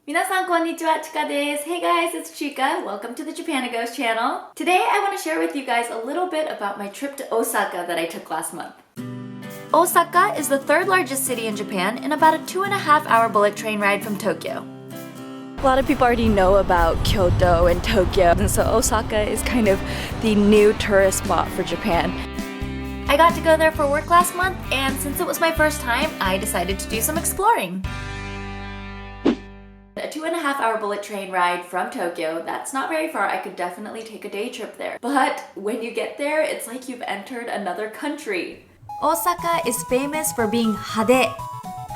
皆さんこんにちは、ちかです. Hey guys, it's Chika. Welcome to the Japanagos channel. Today I want to share with you guys a little bit about my trip to Osaka that I took last month. Osaka is the third largest city in Japan and about a 2.5-hour bullet train ride from Tokyo. A lot of people already know about Kyoto and Tokyo, and so Osaka is kind of the new tourist spot for Japan. I got to go there for work last month, and since it was my first time, I decided to do some exploring. A 2.5-hour bullet train ride from Tokyo, that's not very far. I could definitely take a day trip there. But when you get there, it's like you've entered another country. Osaka is famous for being hade.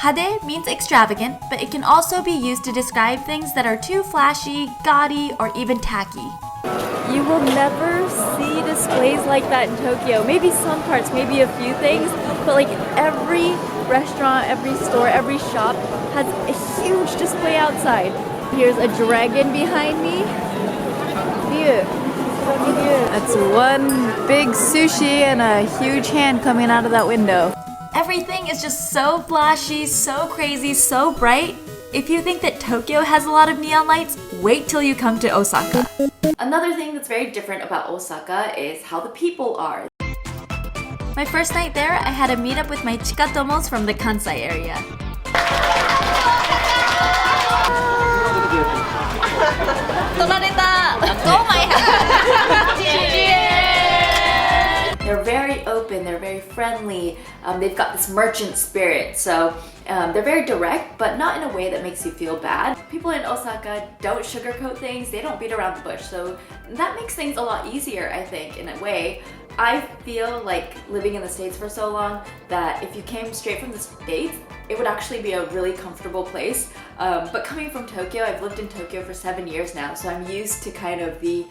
Hade means extravagant, but it can also be used to describe things that are too flashy, gaudy, or even tacky. You will never see displays like that in Tokyo. Maybe some parts, maybe a few things, but like every restaurant, every store, every shop has a huge display outside. Here's a dragon behind me. View. That's one big sushi and a huge hand coming out of that window. Everything is just so flashy, so crazy, so bright. If you think that Tokyo has a lot of neon lights, wait till you come to Osaka. Another thing that's very different about Osaka is how the people are. My first night there, I had a meetup with my chikatomos from the Kansai area. They're very open, they're very friendly, they've got this merchant spirit, so they're very direct, but not in a way that makes you feel bad. People in Osaka don't sugarcoat things, they don't beat around the bush, so that makes things a lot easier, I think, in a way. I feel like living in the States for so long that if you came straight from the States, it would actually be a really comfortable place. But coming from Tokyo, I've lived in Tokyo for 7 years now, so I'm used to kind of the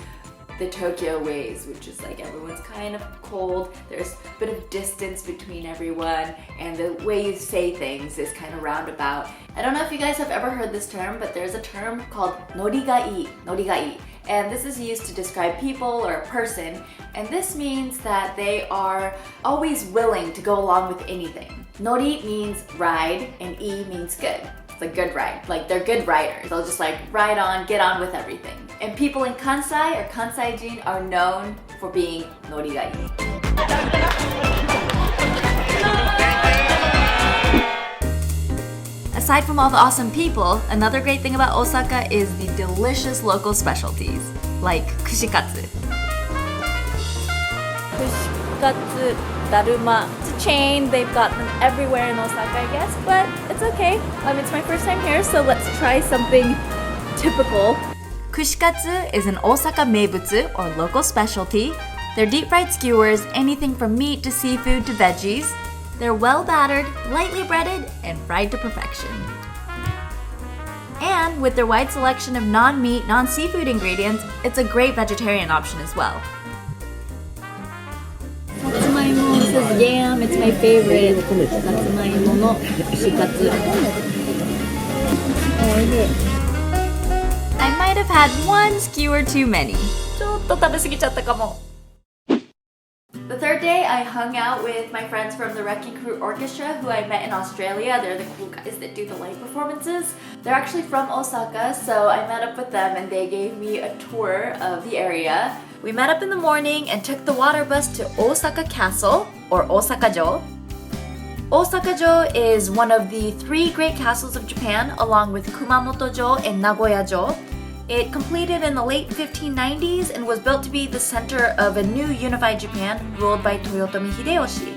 Tokyo ways, which is like everyone's kind of cold, there's a bit of distance between everyone, and the way you say things is kind of roundabout. I don't know if you guys have ever heard this term, but there's a term called norigai, and this is used to describe people or a person, and this means that they are always willing to go along with anything. Nori means ride, and I means good. It's a good ride, like they're good riders. They'll just like ride on, get on with everything. And people in Kansai or Kansaijin are known for being norigai. Aside from all the awesome people, another great thing about Osaka is the delicious local specialties, like Kushikatsu. Kushikatsu Daruma. It's a chain, they've got them everywhere in Osaka, I guess, but it's okay. It's my first time here, so let's try something typical. Kushikatsu is an Osaka meibutsu, or local specialty. They're deep-fried skewers, anything from meat to seafood to veggies. They're well-battered, lightly breaded, and fried to perfection. And with their wide selection of non-meat, non-seafood ingredients, it's a great vegetarian option as well. Satsumaimo says yam, it's my favorite. Satsumaimo no kushikatsu. I might have had one skewer too many. The third day, I hung out with my friends from the Wrecking Crew Orchestra who I met in Australia. They're the cool guys that do the light performances. They're actually from Osaka, so I met up with them and they gave me a tour of the area. We met up in the morning and took the water bus to Osaka Castle, or Osaka-jo. Osaka-jo is one of the 3 great castles of Japan, along with Kumamoto-jo and Nagoya-jo. It completed in the late 1590s and was built to be the center of a new unified Japan ruled by Toyotomi Hideyoshi.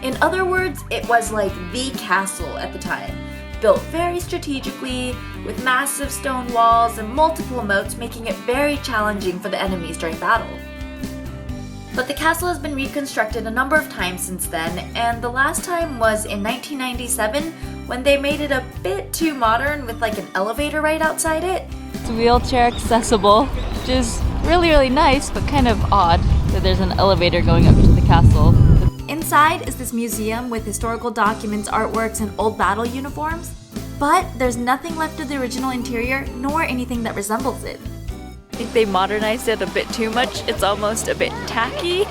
In other words, it was like the castle at the time, built very strategically with massive stone walls and multiple moats, making it very challenging for the enemies during battle. But the castle has been reconstructed a number of times since then, and the last time was in 1997 when they made it a bit too modern with like an elevator right outside it. It's wheelchair accessible, which is really, really nice, but kind of odd that there's an elevator going up to the castle. Inside is this museum with historical documents, artworks, and old battle uniforms, but there's nothing left of the original interior, nor anything that resembles it. I think they modernized it a bit too much. It's almost a bit tacky.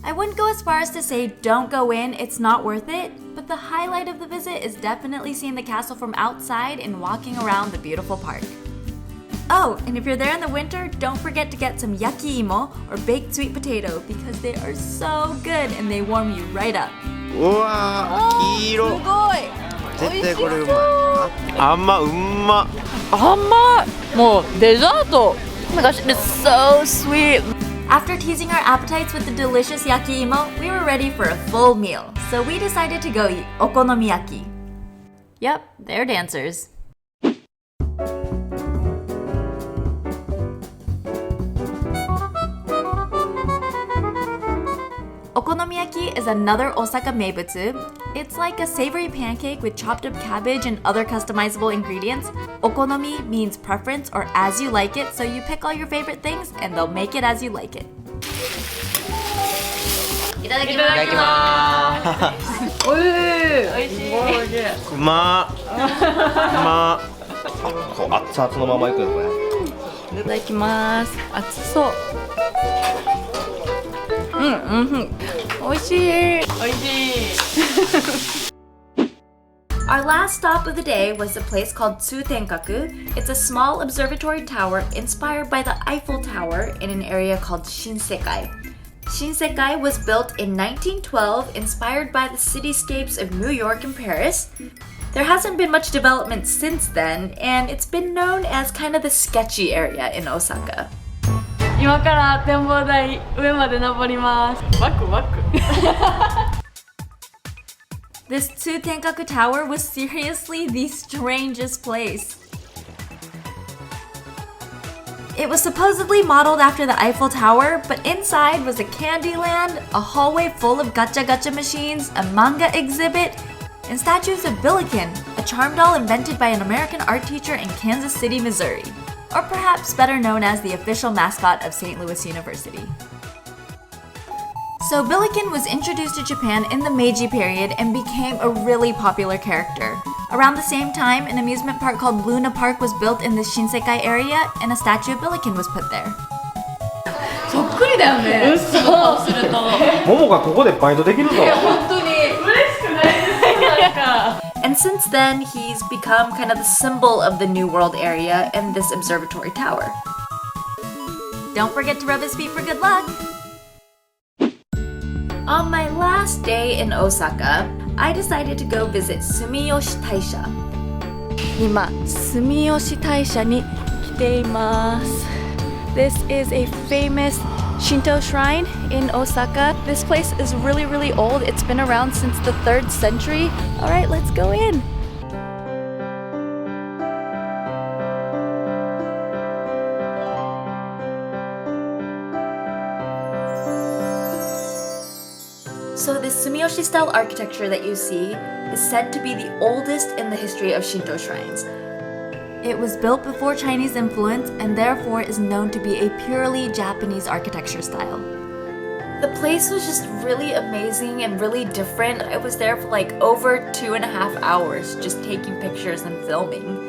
I wouldn't go as far as to say don't go in, it's not worth it, but the highlight of the visit is definitely seeing the castle from outside and walking around the beautiful park. Oh, and if you're there in the winter, don't forget to get some yakiimo or baked sweet potato because they are so good and they warm you right up. うわー、黄色。絶対これうまい。あんまうんま。甘い。もうデザート。Oh my gosh, it is so sweet. After teasing our appetites with the delicious yakiimo, we were ready for a full meal. So we decided to go eat okonomiyaki. Yep, they're dancers. Okonomiyaki is another Osaka meibutsu. It's like a savory pancake with chopped up cabbage and other customizable ingredients. Okonomi means preference or as you like it, so you pick all your favorite things and they'll make it as you like it. いただきます。おいしい。うまー。うまー。こう熱々のままいくんですね。いただきます。熱そう。美味しい。美味しい。Our last stop of the day was a place called Tsutenkaku. It's a small observatory tower inspired by the Eiffel Tower in an area called Shinsekai. Shinsekai was built in 1912, inspired by the cityscapes of New York and Paris. There hasn't been much development since then, and it's been known as kind of the sketchy area in Osaka. 今から展望台上まで登ります。ワクワク。This Tsutenkaku Tower was seriously the strangest place. It was supposedly modeled after the Eiffel Tower, but inside was a candy land, a hallway full of gacha machines, a manga exhibit, and statues of Billiken, a charm doll invented by an American art teacher in Kansas City, Missouri. Or perhaps better known as the official mascot of St. Louis University. So Billiken was introduced to Japan in the Meiji period and became a really popular character. Around the same time, an amusement park called Luna Park was built in the Shinsekai area and a statue of Billiken was put there. そっくりだよね。嘘。すると。ももがここでバイトできるぞ。いや本当に嬉しくないですか。And since then, he's become kind of the symbol of the New World area and this observatory tower. Don't forget to rub his feet for good luck! On my last day in Osaka, I decided to go visit Sumiyoshi Taisha. 今、Sumiyoshi Taisha に来ています。This is a famous Shinto shrine in Osaka. This place is really, really old. It's been around since the 3rd century. All right, let's go in. So this Sumiyoshi style architecture that you see is said to be the oldest in the history of Shinto shrines. It was built before Chinese influence and therefore is known to be a purely Japanese architecture style. The place was just really amazing and really different. I was there for like over 2.5 hours just taking pictures and filming.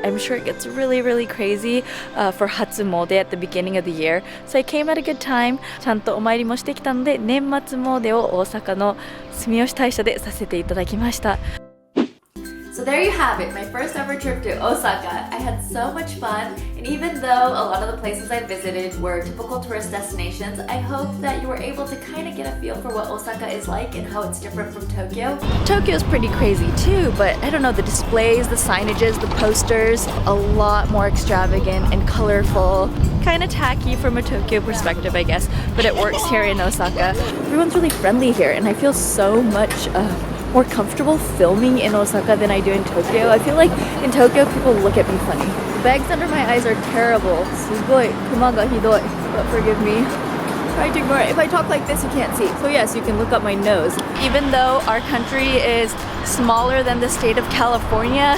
I'm sure it gets really, really crazy for Hatsumode at the beginning of the year. So I came at a good time. ちゃんとお参りもしてきたので、年末詣を大阪の住吉大社でさせていただきました。So there you have it, my first ever trip to Osaka. I had so much fun, and even though a lot of the places I visited were typical tourist destinations, I hope that you were able to kind of get a feel for what Osaka is like and how it's different from Tokyo. Tokyo's pretty crazy too, but I don't know, the displays, the signages, the posters, a lot more extravagant and colorful. Kind of tacky from a Tokyo perspective, I guess, but it works here in Osaka. Everyone's really friendly here, and I feel so much more comfortable filming in Osaka than I do in Tokyo. I feel like in Tokyo people look at me funny. The bags under my eyes are terrible. すごいクマがひどい. But forgive me. Try to ignore it. If I talk like this, you can't see. So yes, you can look up my nose. Even though our country is smaller than the state of California,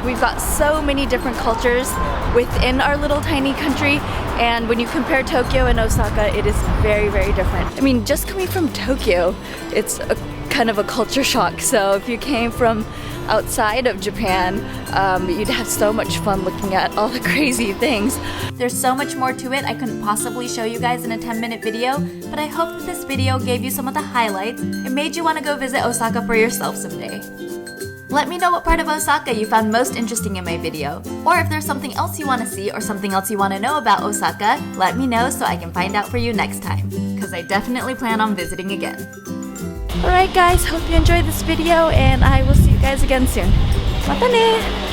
we've got so many different cultures within our little tiny country. And when you compare Tokyo and Osaka, it is very, very different. I mean, just coming from Tokyo, it's a kind of a culture shock. So if you came from outside of Japan, you'd have so much fun looking at all the crazy things. There's so much more to it I couldn't possibly show you guys in a 10-minute video, but I hope that this video gave you some of the highlights and made you want to go visit Osaka for yourself someday. Let me know what part of Osaka you found most interesting in my video. Or if there's something else you want to see or something else you want to know about Osaka, let me know so I can find out for you next time. Because I definitely plan on visiting again. Alright guys, hope you enjoyed this video and I will see you guys again soon. Mata ne!